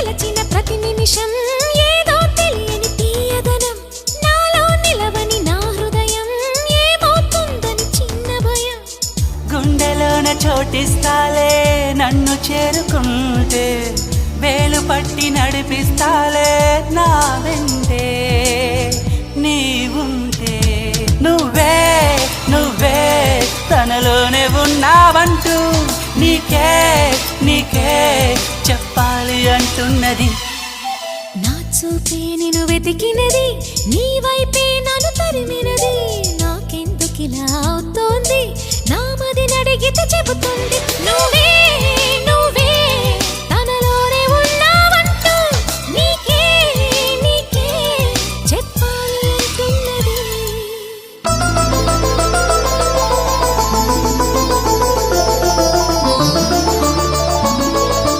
గెలచిన ప్రతి నిమిషం ఏదో తెలియని తీయదనం నాలో నిలవని నా హృదయం ఏమవుతుందని చిన్న భయం గుండెలోన చోటిస్తాలే నన్ను చేరుకుంటే వేలు పట్టి నడిపిస్తాలే నా వెంటే నీవుంటే నువ్వే నువ్వే తనలోనే ఉన్నావంటూ నీకే నీకే చెప్పాలి అంటున్నది నా చూపే నిన్ను వెతికినది నీ వైపే నన్ను తరిమినది నాకెందుకిలా అవుతోంది నా మదిని అడిగితే చెబుతుంది నువ్వే